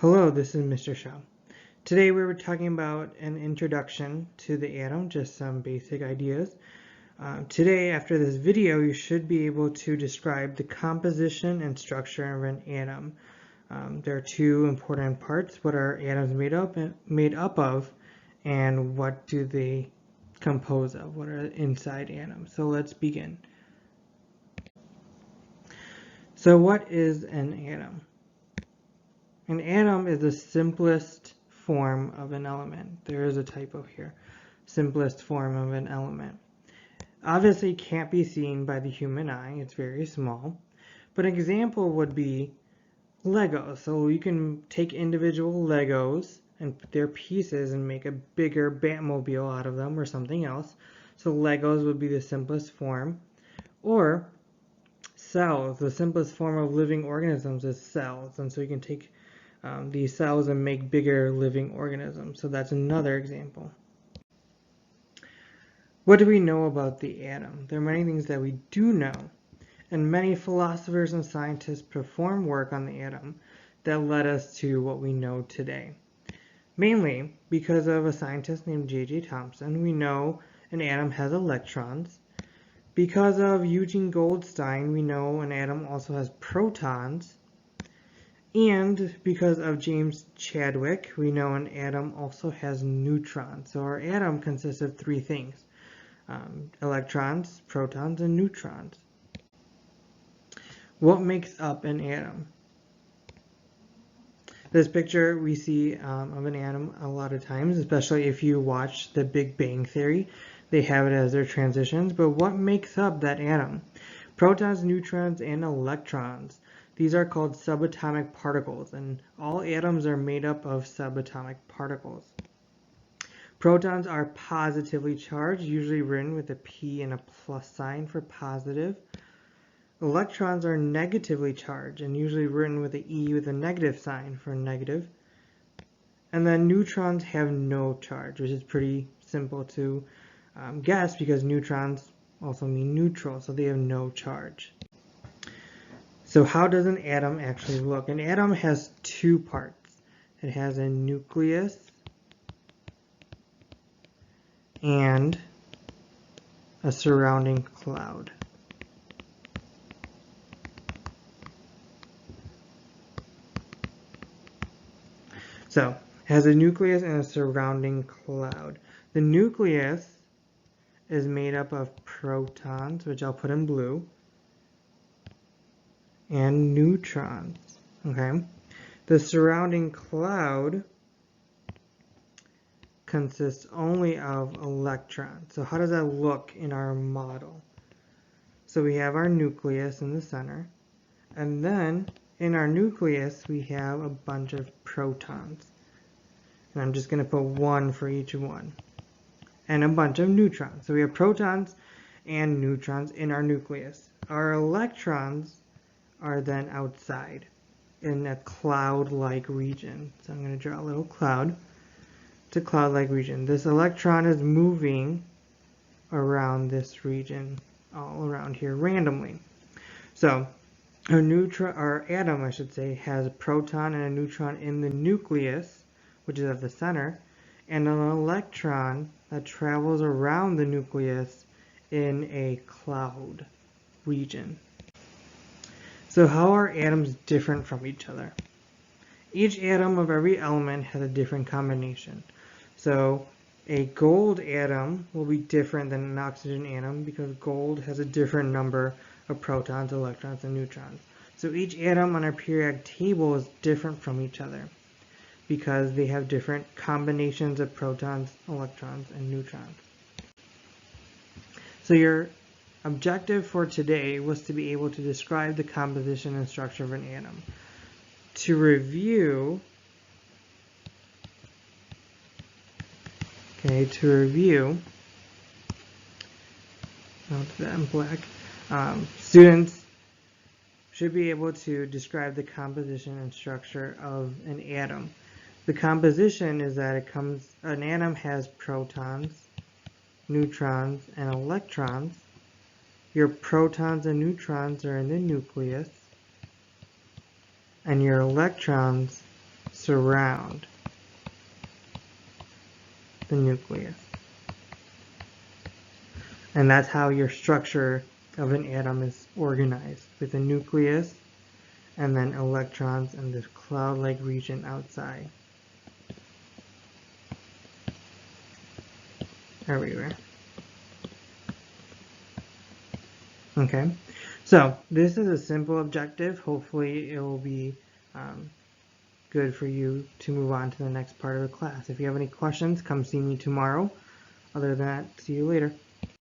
Hello, this is Mr. Shah. Today we were talking about an introduction to the atom, just some basic ideas. Today, after this video, you should be able to describe the composition and structure of an atom. There are two important parts. What are atoms made up of, and what do they compose of? What are inside atoms? So let's begin. So what is an atom? An atom is the simplest form of an element. There is a typo here. Simplest form of an element. Obviously can't be seen by the human eye. It's very small. But an example would be Legos. So you can take individual Legos and their pieces and make a bigger Batmobile out of them or something else. So Legos would be the simplest form. Or cells. The simplest form of living organisms is cells. And so you can take these cells and make bigger living organisms. So that's another example. What do we know about the atom? There are many things that we do know, and many philosophers and scientists perform work on the atom that led us to what we know today. Mainly because of a scientist named J.J. Thomson, we know an atom has electrons. Because of Eugene Goldstein, we know an atom also has protons. And because of James Chadwick, we know an atom also has neutrons. So our atom consists of three things: electrons, protons, and neutrons. What makes up an atom? This picture we see of an atom a lot of times, especially if you watch The Big Bang Theory. They have it as their transitions. But what makes up that atom? Protons, neutrons, and electrons. These are called subatomic particles, and all atoms are made up of subatomic particles. Protons are positively charged, usually written with a P and a plus sign for positive. Electrons are negatively charged and usually written with an E with a negative sign for negative. And then neutrons have no charge, which is pretty simple to guess because neutrons also mean neutral, so they have no charge. So how does an atom actually look? An atom has two parts. It has a nucleus and a surrounding cloud. So it has a nucleus and a surrounding cloud. The nucleus is made up of protons, which I'll put in blue, and neutrons. Okay. The surrounding cloud consists only of electrons. So how does that look in our model? So we have our nucleus in the center, and then in our nucleus we have a bunch of protons. And I'm just going to put one for each one. And a bunch of neutrons. So we have protons and neutrons in our nucleus. Our electrons are then outside in a cloud-like region. So I'm going to draw a little cloud. It's a cloud-like region. This electron is moving around this region, all around here randomly. So our atom, I should say, has a proton and a neutron in the nucleus, which is at the center, and an electron that travels around the nucleus in a cloud region. So how are atoms different from each other? Each atom of every element has a different combination. So a gold atom will be different than an oxygen atom because gold has a different number of protons, electrons, and neutrons. So each atom on our periodic table is different from each other because they have different combinations of protons, electrons, and neutrons. So your objective for today was to be able to describe the composition and structure of an atom. To review, I'll do that in black. Students should be able to describe the composition and structure of an atom. The composition is that an atom has protons, neutrons, and electrons. Your protons and neutrons are in the nucleus, and your electrons surround the nucleus. And that's how your structure of an atom is organized, with a nucleus and then electrons in this cloud-like region outside. Everywhere. Okay, so this is a simple objective. Hopefully it will be good for you to move on to the next part of the class. If you have any questions, come see me tomorrow. Other than that, see you later.